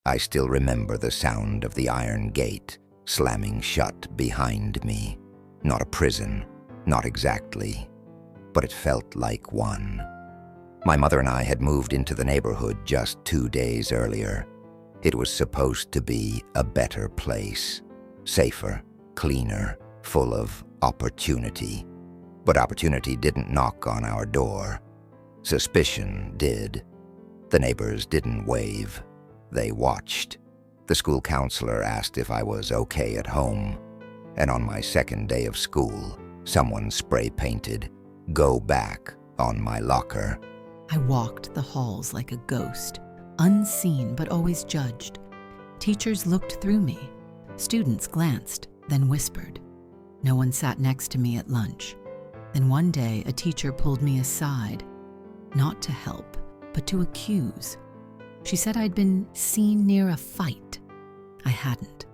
I still remember the sound of the iron gate slamming shut behind me. Not a prison, not exactly, but it felt like one. My mother and I had moved into the neighborhood just 2 days earlier. It was supposed to be a better place, safer, cleaner, full of opportunity. But opportunity didn't knock on our door. Suspicion did. The neighbors didn't wave. They watched. The school counselor asked if I was okay at home. And on my second day of school, someone spray-painted, "Go back," on my locker. I walked the halls like a ghost, unseen but always judged. Teachers looked through me. Students glanced, then whispered. No one sat next to me at lunch. Then one day, a teacher pulled me aside, not to help, but to accuse. She said I'd been seen near a fight. I hadn't.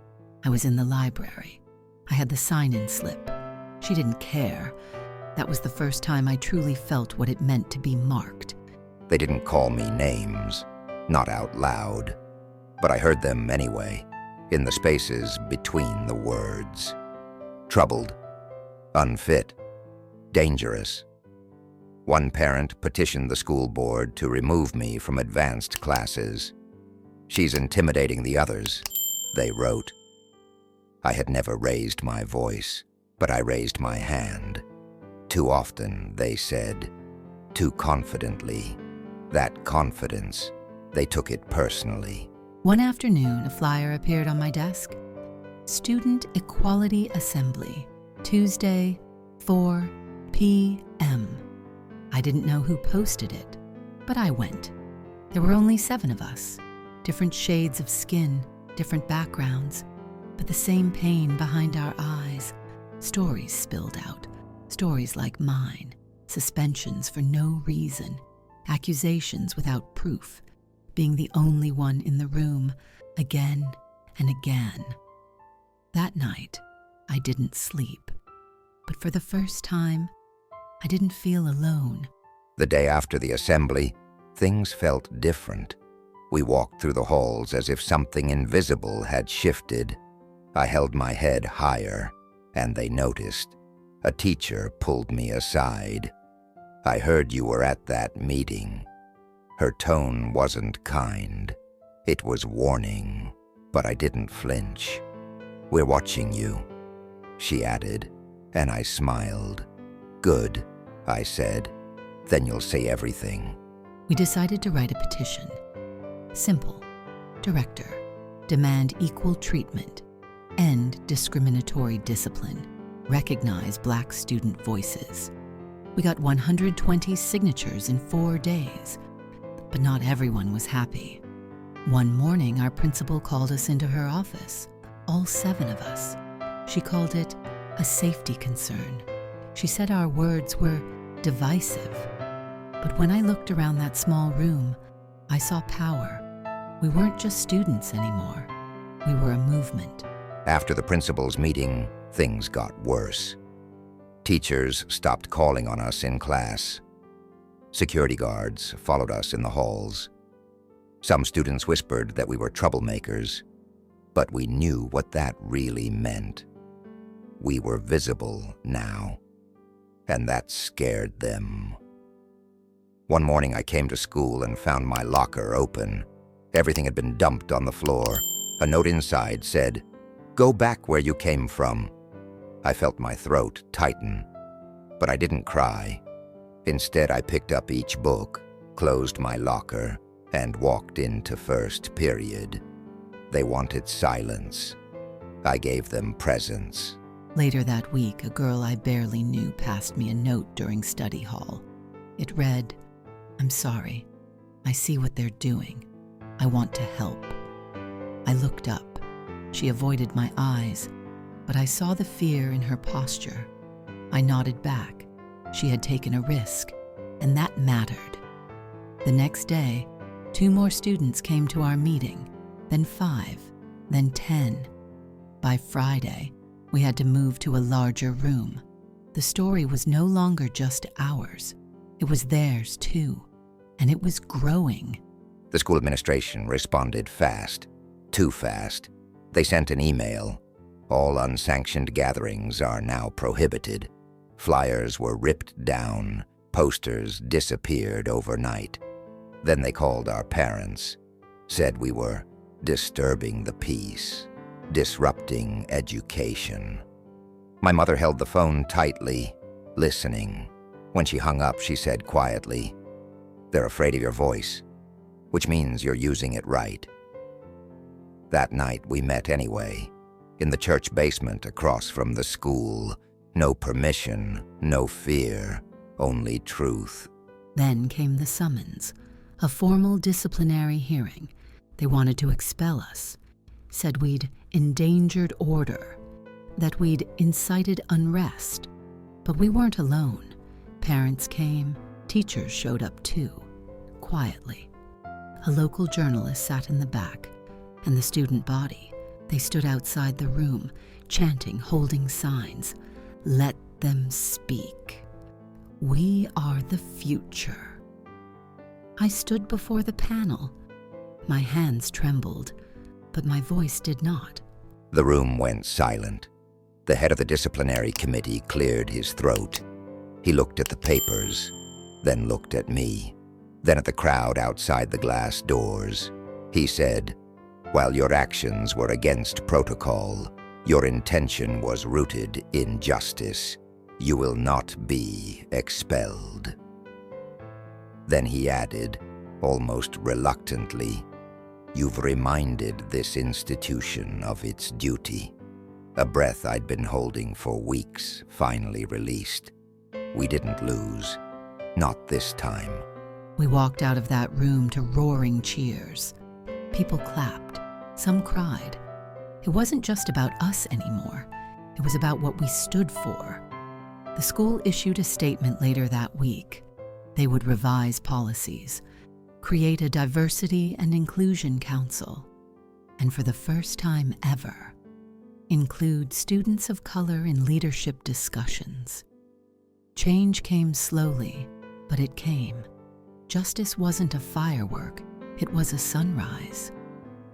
I was in the library. I had the sign-in slip. She didn't care. That was the first time I truly felt what it meant to be marked. They didn't call me names, not out loud, but I heard them anyway, in the spaces between the words. Troubled, unfit, dangerous. One parent petitioned the school board to remove me from advanced classes. "She's intimidating the others," they wrote. I had never raised my voice, but I raised my hand. Too often, they said, too confidently. That confidence, they took it personally. One afternoon, a flyer appeared on my desk. Student Equality Assembly, Tuesday, 4 p.m. I didn't know who posted it, but I went. There were only 7 of us, different shades of skin, different backgrounds, but the same pain behind our eyes. Stories spilled out, stories like mine, suspensions for no reason, accusations without proof, being the only one in the room again and again. That night, I didn't sleep, but for the first time, I didn't feel alone. The day after the assembly, things felt different. We walked through the halls as if something invisible had shifted. I held my head higher, and they noticed. A teacher pulled me aside. "I heard you were at that meeting." Her tone wasn't kind. It was warning, but I didn't flinch. "We're watching you," she added, and I smiled. "Good," I said. "Then you'll say everything." We decided to write a petition. Simple. Director, demand equal treatment. End discriminatory discipline. Recognize Black student voices. We got 120 signatures in 4 days, but not everyone was happy. One morning, our principal called us into her office, all 7 of us. She called it a safety concern. She said our words were divisive. But when I looked around that small room, I saw power. We weren't just students anymore. We were a movement. After the principal's meeting, things got worse. Teachers stopped calling on us in class. Security guards followed us in the halls. Some students whispered that we were troublemakers, but we knew what that really meant. We were visible now, and that scared them. One morning I came to school and found my locker open. Everything had been dumped on the floor. A note inside said, "Go back where you came from." I felt my throat tighten, but I didn't cry. Instead, I picked up each book, closed my locker, and walked into first period. They wanted silence. I gave them presents. Later that week, a girl I barely knew passed me a note during study hall. It read, "I'm sorry. I see what they're doing. I want to help." I looked up. She avoided my eyes, but I saw the fear in her posture. I nodded back. She had taken a risk, and that mattered. The next day, 2 more students came to our meeting, then 5, then 10. By Friday, we had to move to a larger room. The story was no longer just ours. It was theirs too, and it was growing. The school administration responded fast. too fast. They sent an email. All unsanctioned gatherings are now prohibited. Flyers were ripped down. Posters disappeared overnight. Then they called our parents, said we were disturbing the peace, disrupting education. My mother held the phone tightly, listening. When she hung up, she said quietly, "They're afraid of your voice, which means you're using it right." That night we met anyway, in the church basement across from the school. No permission, no fear, only truth. Then came the summons, a formal disciplinary hearing. They wanted to expel us, said we'd endangered order, that we'd incited unrest. But we weren't alone. Parents came, teachers showed up too, quietly. A local journalist sat in the back, and the student body. They stood outside the room, chanting, holding signs. Let them speak. We are the future. I stood before the panel. My hands trembled, but my voice did not. The room went silent. The head of the disciplinary committee cleared his throat. He looked at the papers, then looked at me, then at the crowd outside the glass doors. He said, "While your actions were against protocol, your intention was rooted in justice. You will not be expelled." Then he added, almost reluctantly, "You've reminded this institution of its duty." A breath I'd been holding for weeks finally released. We didn't lose. Not this time. We walked out of that room to roaring cheers. People clapped. Some cried. It wasn't just about us anymore. It was about what we stood for. The school issued a statement later that week. They would revise policies, create a diversity and inclusion council, and for the first time ever, include students of color in leadership discussions. Change came slowly, but it came. Justice wasn't a firework, it was a sunrise,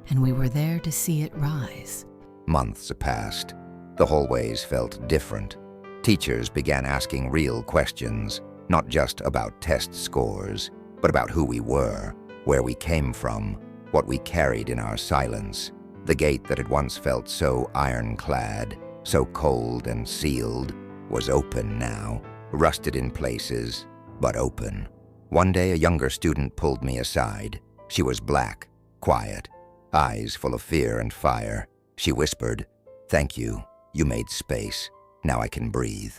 and we were there to see it rise. Months passed. The hallways felt different. Teachers began asking real questions, not just about test scores, but about who we were, where we came from, what we carried in our silence. The gate that had once felt so ironclad, so cold and sealed, was open now, rusted in places, but open. One day a younger student pulled me aside. She was black, quiet, eyes full of fear and fire. She whispered, "Thank you. You made space. Now I can breathe."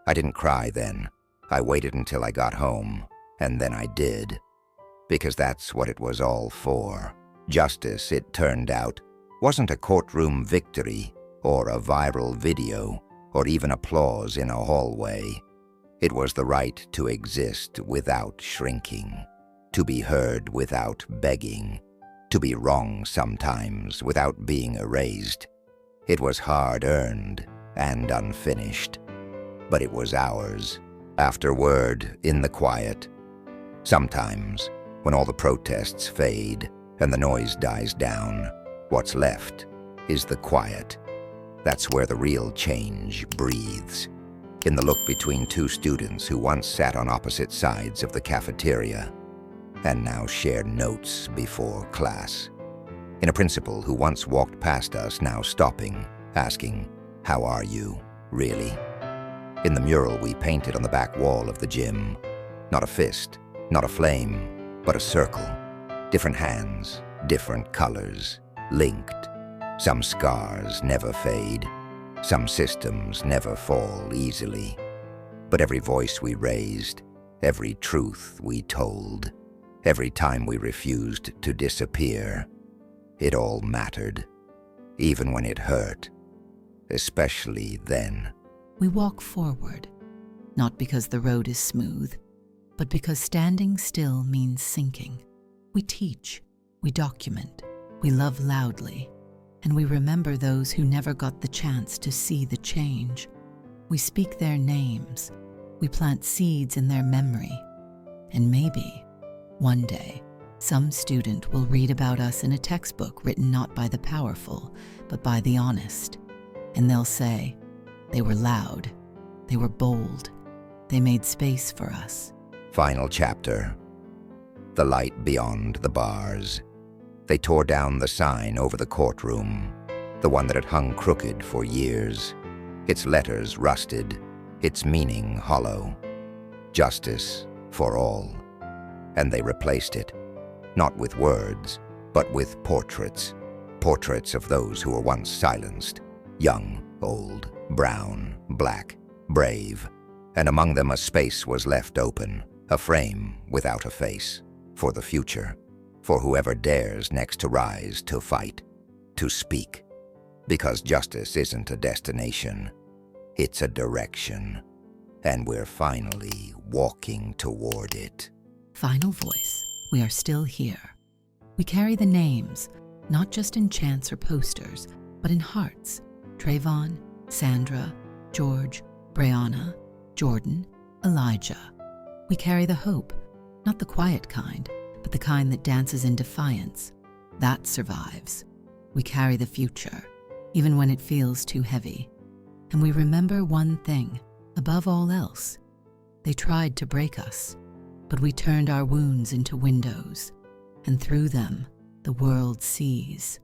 I didn't cry then. I waited until I got home, and then I did. Because that's what it was all for. Justice, it turned out, wasn't a courtroom victory, or a viral video, or even applause in a hallway. It was the right to exist without shrinking, to be heard without begging, to be wrong sometimes without being erased. It was hard-earned and unfinished, but it was ours. Afterward, in the quiet. Sometimes, when all the protests fade and the noise dies down, what's left is the quiet. That's where the real change breathes. In the look between two students who once sat on opposite sides of the cafeteria and now shared notes before class. In a principal who once walked past us, now stopping, asking, "How are you, really?" In the mural we painted on the back wall of the gym. Not a fist, not a flame, but a circle. Different hands, different colors, linked. Some scars never fade. Some systems never fall easily. But every voice we raised, every truth we told, every time we refused to disappear, it all mattered, even when it hurt, especially then. We walk forward, not because the road is smooth, but because standing still means sinking. We teach, we document, we love loudly, and we remember those who never got the chance to see the change. We speak their names, we plant seeds in their memory, and maybe, one day, Some student will read about us in a textbook written not by the powerful, but by the honest. And they'll say, they were loud, they were bold, they made space for us. Final chapter. The light beyond the bars. They tore down the sign over the courtroom, the one that had hung crooked for years, its letters rusted, its meaning hollow. Justice for all. And they replaced it, not with words, but with portraits. Portraits of those who were once silenced, young, old, brown, black, brave. And among them a space was left open, a frame without a face, for the future, for whoever dares next to rise to fight, to speak. Because justice isn't a destination, it's a direction. And we're finally walking toward it. Final voice. We are still here. We carry the names, not just in chants or posters, but in hearts. Trayvon, Sandra, George, Brianna, Jordan, Elijah. We carry the hope, not the quiet kind, but the kind that dances in defiance. That survives. We carry the future, even when it feels too heavy. And we remember one thing, above all else. They tried to break us, but we turned our wounds into windows, and through them, the world sees.